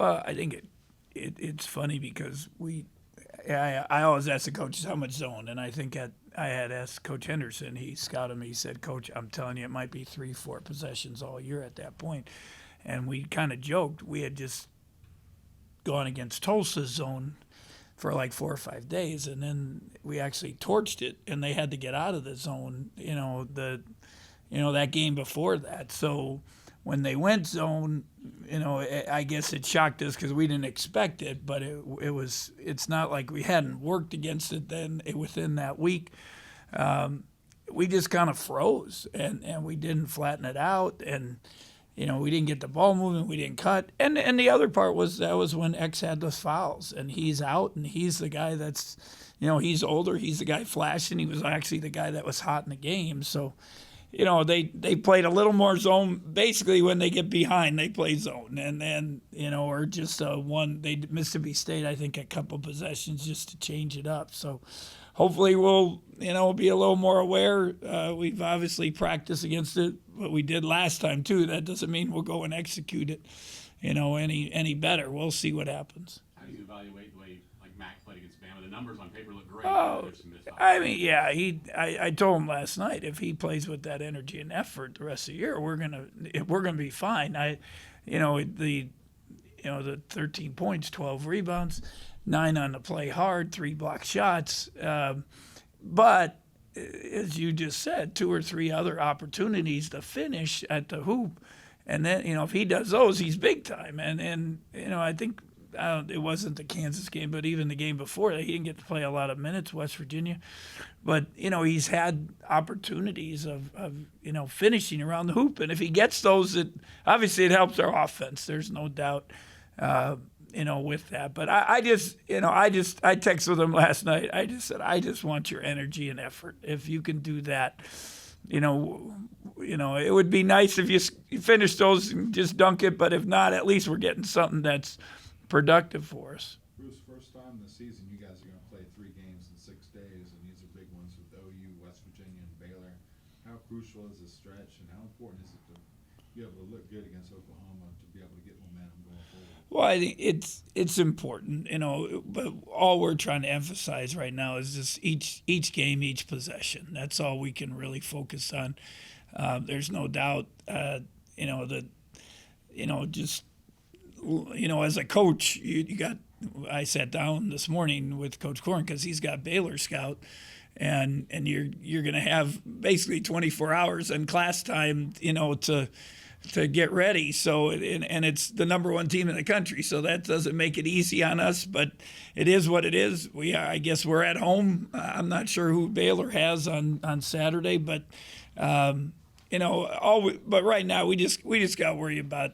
Well, I think it's funny because I always ask the coaches how much zone, and I think I had asked Coach Henderson. He scouted me. He said, "Coach, I'm telling you, it might be 3-4 possessions all year at that point." And we kind of joked. We had just gone against Tulsa's zone for like 4 or 5 days, and then we actually torched it, and they had to get out of the zone. That game before that. So when they went zone, I guess it shocked us because we didn't expect it, but it's not like we hadn't worked against it then within that week. We just kind of froze, and we didn't flatten it out, and we didn't get the ball moving, we didn't cut, and the other part was that was when X had those fouls, and he's out, and he's the guy that's, he's older, he's the guy flashing, he was actually the guy that was hot in the game, so. They played a little more zone. Basically, when they get behind, they play zone, and or just one. They Mississippi State, I think, a couple possessions just to change it up. So, hopefully, we'll be a little more aware. We've obviously practiced against it, but we did last time too. That doesn't mean we'll go and execute it, any better. We'll see what happens. How do you evaluate the way Mac played against Bama? The numbers on paper look great. Oh, I mean, yeah. I told him last night if he plays with that energy and effort the rest of the year, we're gonna be fine. The 13 points, 12 rebounds, 9 on the play hard, 3 block shots. But as you just said, 2 or 3 other opportunities to finish at the hoop, and then if he does those, he's big time. And I think. It wasn't the Kansas game, but even the game before that, he didn't get to play a lot of minutes, West Virginia. But, he's had opportunities of finishing around the hoop. And if he gets those, obviously it helps our offense. There's no doubt, with that. But I texted with him last night. I just said, I just want your energy and effort. If you can do that, it would be nice if you finish those and just dunk it. But if not, at least we're getting something that's productive for us. Bruce, first time this season, you guys are going to play 3 games in 6 days, and these are big ones with OU, West Virginia, and Baylor. How crucial is this stretch, and how important is it to be able to look good against Oklahoma to be able to get momentum going forward? Well, I think it's important, but all we're trying to emphasize right now is just each game, each possession. That's all we can really focus on. There's no doubt, as a coach, I sat down this morning with Coach Corn because he's got Baylor scout, and you're going to have basically 24 hours in class time, to get ready. So and it's the number 1 team in the country, so that doesn't make it easy on us, but it is what it is. I guess we're at home. I'm not sure who Baylor has on Saturday, but but right now we just got to worry about.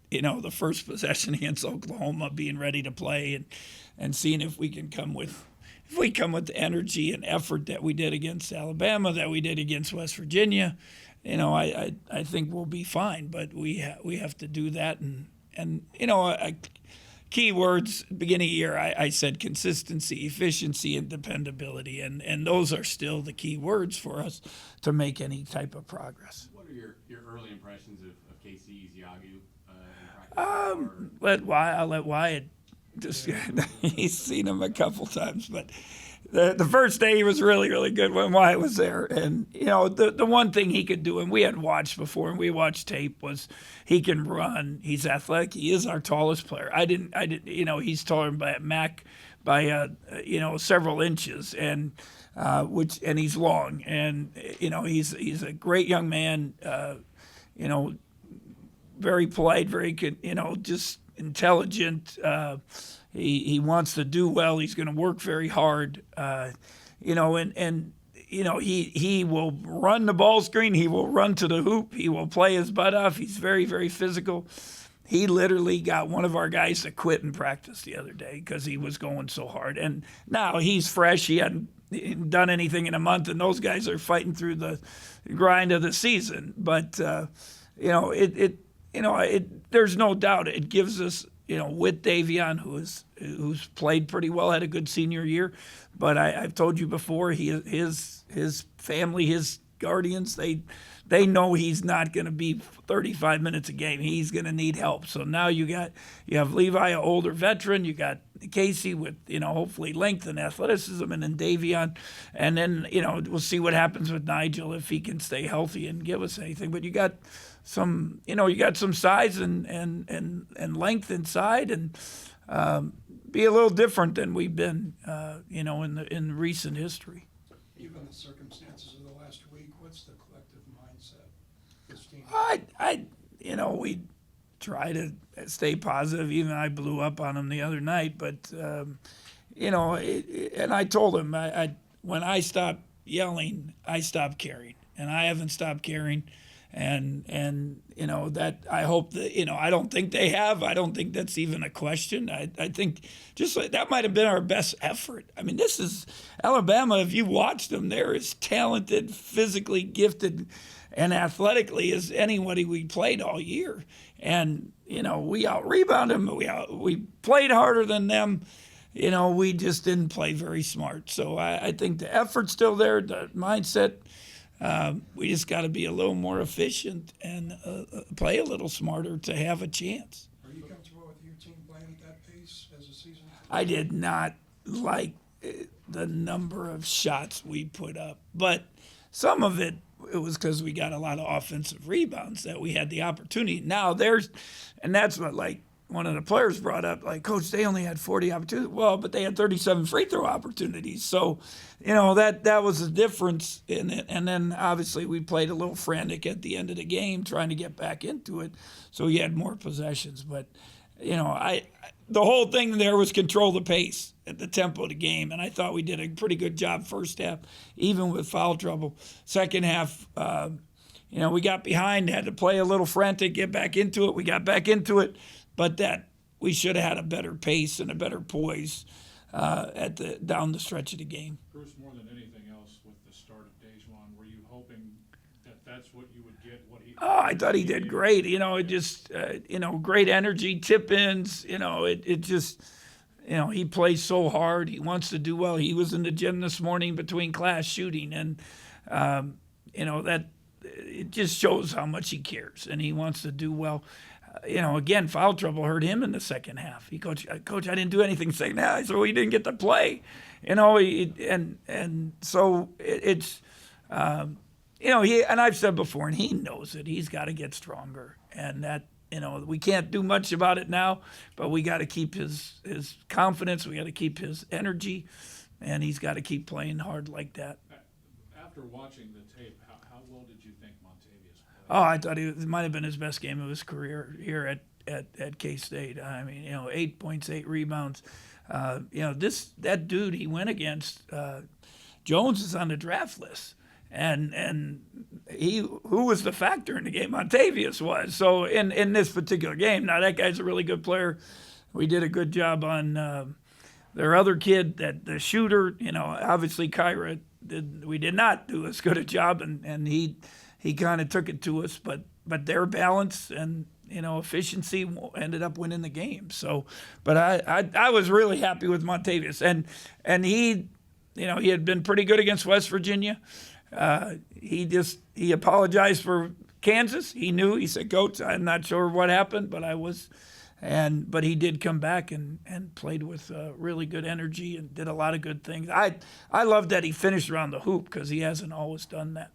The first possession against Oklahoma, being ready to play and seeing if we come with the energy and effort that we did against Alabama, that we did against West Virginia, I think we'll be fine. But we have to do that and key words beginning of year I said consistency, efficiency, and dependability, and those are still the key words for us to make any type of progress. What are your early impressions of Casey Ezeagu? I'll let Wyatt just he's seen him a couple times, but the first day he was really, really good when Wyatt was there. And the one thing he could do, and we had watched before, and we watched tape, was he can run. He's athletic. He is our tallest player. I didn't. He's taller than Mac by several inches, and he's long, and he's a great young man. Very polite, very good, just intelligent. He wants to do well. He's going to work very hard, he will run the ball screen. He will run to the hoop. He will play his butt off. He's very, very physical. He literally got one of our guys to quit in practice the other day because he was going so hard. And now he's fresh. He hadn't done anything in a month, and those guys are fighting through the grind of the season. But, there's no doubt it gives us, with Davion, who's played pretty well, had a good senior year. But I've told you before, his family, his guardians, they know he's not going to be 35 minutes a game. He's going to need help. So now you have Levi, an older veteran. You got Casey with, hopefully length and athleticism, and then Davion. And then, we'll see what happens with Nigel if he can stay healthy and give us anything. But you got some, you got some size and length inside, and be a little different than we've been, in recent history. Given the circumstances of the last week, what's the collective mindset this team? We try to stay positive. Even I blew up on him the other night, but and I told him when I stopped yelling, I stopped caring, and I haven't stopped caring. And that I hope that, I don't think they have. I don't think that's even a question. I think just like that might have been our best effort. I mean, this is Alabama. If you watch them, they're as talented, physically gifted, and athletically as anybody we played all year. And, we out-rebounded them. We played harder than them. We just didn't play very smart. So I think the effort's still there, the mindset. We just got to be a little more efficient and play a little smarter to have a chance. Are you comfortable with your team playing at that pace as a season? I did not like the number of shots we put up, but some of it was because we got a lot of offensive rebounds that we had the opportunity. Now and that's what one of the players brought up, Coach, they only had 40 opportunities. Well, but they had 37 free throw opportunities. So, that was the difference in it. And then obviously we played a little frantic at the end of the game trying to get back into it. So we had more possessions. But, the whole thing there was control the pace at the tempo of the game. And I thought we did a pretty good job first half, even with foul trouble. Second half, we got behind, had to play a little frantic, get back into it. We got back into it. But that we should have had a better pace and a better poise down the stretch of the game. Bruce, more than anything else with the start of Dejuan, were you hoping that that's what you would get? I thought he did great. It just, great energy, tip-ins. It just, he plays so hard. He wants to do well. He was in the gym this morning between class shooting, and, that it just shows how much he cares, and he wants to do well. Again, foul trouble hurt him in the second half. Coach, I didn't do anything second half. So he didn't get to play, and so it's, and I've said before, and he knows it. He's got to get stronger, and that, we can't do much about it now, but we got to keep his confidence. We got to keep his energy, and he's got to keep playing hard like that. After watching the tape, how well did you think Montavious played? Oh, I thought it might have been his best game of his career here at K-State. I mean, 8 points, 8 rebounds. That dude he went against, Jones is on the draft list. And who was the factor in the game? Montavious was. So in this particular game, now that guy's a really good player. We did a good job on their other kid, the shooter. Obviously Kyra we did not do as good a job, and he kind of took it to us. But their balance and efficiency ended up winning the game. So, but I was really happy with Montavious, and he had been pretty good against West Virginia. He apologized for Kansas. He said, Coach, I'm not sure what happened, but he did come back and played with really good energy and did a lot of good things. I love that he finished around the hoop because he hasn't always done that.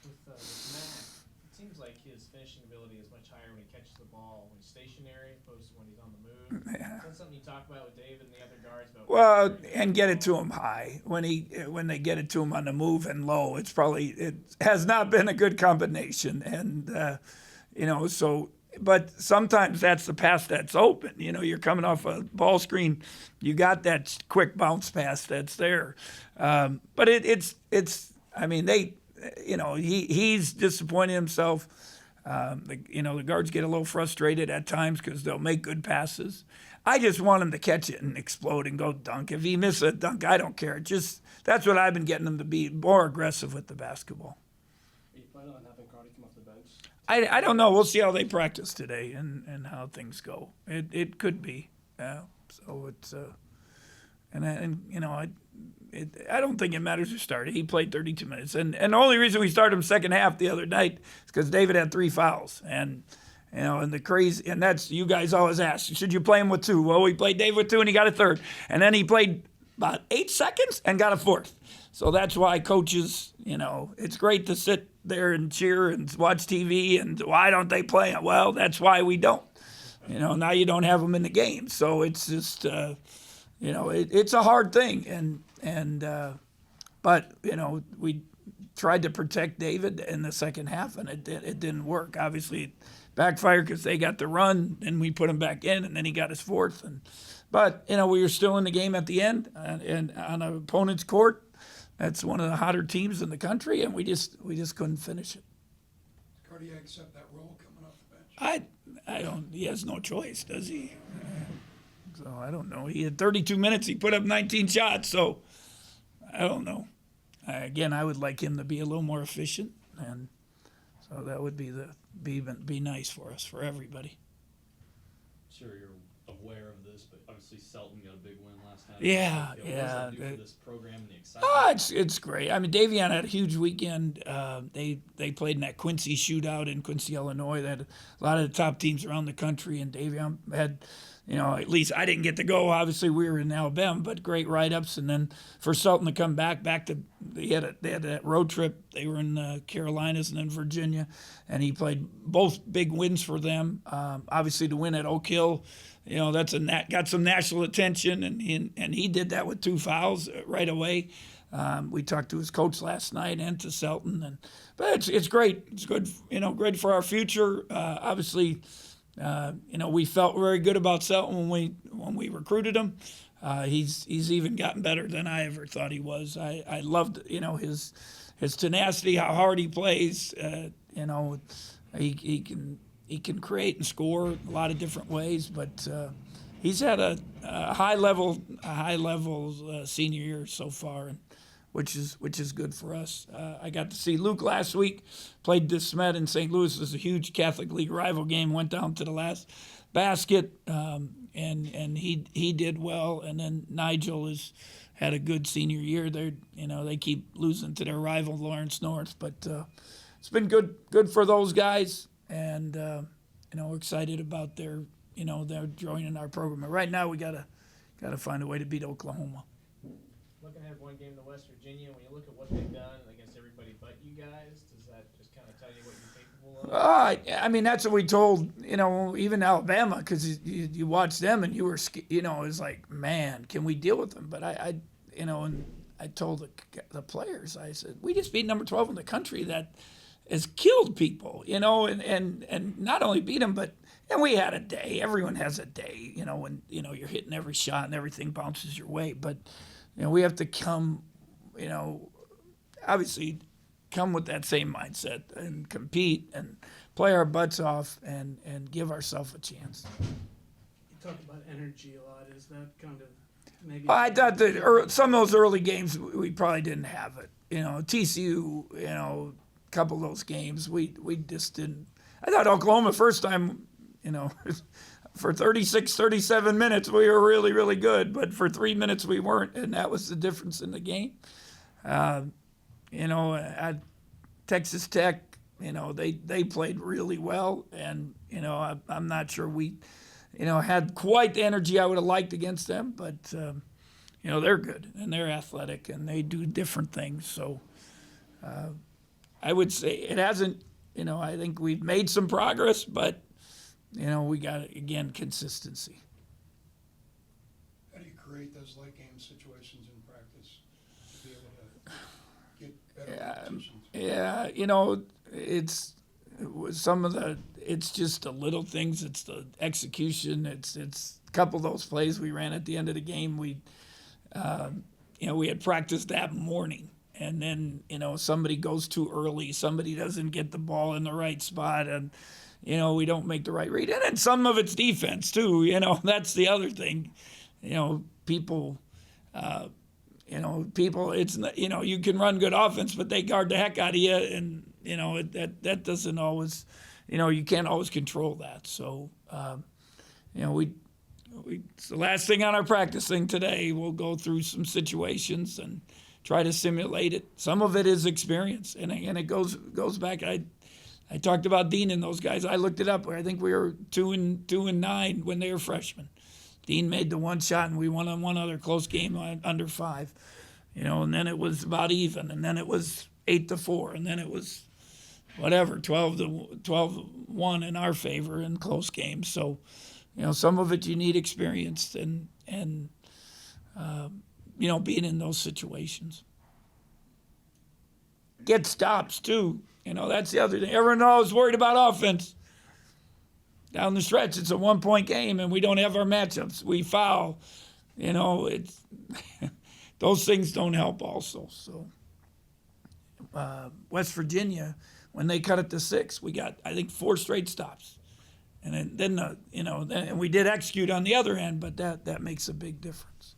With Matt, it seems like his finishing ability is much higher when he catches the ball when he's stationary opposed to when he's on the move. Yeah. Is that something you talk about with David and the other guards? Well, and get it to him high. When they get it to him on the move and low, it has not been a good combination. And but sometimes that's the pass that's open. You're coming off a ball screen, you got that quick bounce pass that's there. But he's disappointed himself. The guards get a little frustrated at times because they'll make good passes. I just want him to catch it and explode and go dunk. If he misses a dunk, I don't care. That's what I've been getting him to be more aggressive with the basketball. Are you planning on having Cardi come off the bench? I don't know. We'll see how they practice today and how things go. It could be. So it's And I don't think it matters who started. He played 32 minutes. And the only reason we started him second half the other night is because David had 3 fouls. And, and the crazy, and that's, you guys always ask, should you play him with 2? Well, we played David with 2 and he got a 3rd. And then he played about 8 seconds and got a 4th. So that's why coaches, it's great to sit there and cheer and watch TV and why don't they play him? Well, that's why we don't. Now you don't have them in the game. So it's just, it's a hard thing. But we tried to protect David in the second half, and it didn't work. Obviously, it backfired because they got the run, and we put him back in, and then he got his 4th. But we were still in the game at the end, and on an opponent's court. That's one of the hotter teams in the country, and we just couldn't finish it. Cardiac accept that role coming off the bench? I don't. He has no choice, does he? So I don't know. He had 32 minutes. He put up 19 shots. So I don't know. Again, I would like him to be a little more efficient, and so that would be nice for us, for everybody. Sure, you're aware of this, but obviously Selton got a big win last night. Yeah. What does that do for this program and the excitement? It's great. I mean, Davion had a huge weekend. They played in that Quincy shootout in Quincy, Illinois. They had a lot of the top teams around the country, and Davion had, at least I didn't get to go. Obviously, we were in Alabama, but great write-ups. And then for Selton to come back to they had that road trip. They were in the Carolinas and then Virginia, and he played both big wins for them. Obviously, to win at Oak Hill. That's got some national attention, and he did that with 2 fouls right away. We talked to his coach last night and to Selton, but it's great. It's good, great for our future. Obviously, we felt very good about Selton when we recruited him. He's even gotten better than I ever thought he was. I loved his tenacity, how hard he plays. He can create and score a lot of different ways, but he's had a high level senior year so far, and which is good for us. I got to see Luke last week, played DeSmet in St. Louis. It was a huge Catholic League rival game. Went down to the last basket, and he did well. And then Nigel has had a good senior year. They keep losing to their rival Lawrence North, but it's been good for those guys. And we're excited about their joining our program. But right now we gotta find a way to beat Oklahoma. Looking ahead one game to West Virginia, when you look at what they've done against everybody but you guys, does that just kind of tell you what you're capable of? I mean, that's what we told even Alabama, because you watch them and you were it was like, man, can we deal with them? But and I told the players, I said, we just beat number 12 in the country that has killed people, and not only beat them, but we had a day. Everyone has a day, when you're hitting every shot and everything bounces your way. But we have to come, obviously, come with that same mindset and compete and play our butts off and give ourselves a chance. You talk about energy a lot. Is that kind of maybe? I thought that some of those early games we probably didn't have it. TCU, couple of those games we just didn't. I thought Oklahoma first time, for 36, 37 minutes we were really, really good, but for 3 minutes we weren't, and that was the difference in the game. At Texas Tech, they played really well, and I'm not sure we had quite the energy I would have liked against them, but they're good and they're athletic and they do different things. So I would say it hasn't, I think we've made some progress, but, we got, again, consistency. How do you create those late game situations in practice to be able to get better positions? Yeah, it's just the little things. It's the execution. It's a couple of those plays we ran at the end of the game. We had practiced that morning. And then, somebody goes too early. Somebody doesn't get the ball in the right spot. And, we don't make the right read. And then some of it's defense, too. That's the other thing. People, it's, you can run good offense, but they guard the heck out of you. And, that doesn't always, you can't always control that. So, It's the last thing on our practice thing today. We'll go through some situations and try to simulate it. Some of it is experience, and it goes back. I talked about Dean and those guys. I looked it up. I think we were 2-9 when they were freshmen. Dean made the one shot, and we won on one other close game under 5. And then it was about even, and then it was 8-4, and then it was whatever 12-1 in our favor in close games. So, some of it you need experience and being in those situations. Get stops too. That's the other thing. Everyone knows worried about offense. Down the stretch, it's a 1-point game, and we don't have our matchups. We foul. It's those things don't help also. So West Virginia, when they cut it to 6, we got, I think, 4 straight stops. And then we did execute on the other end, but that makes a big difference.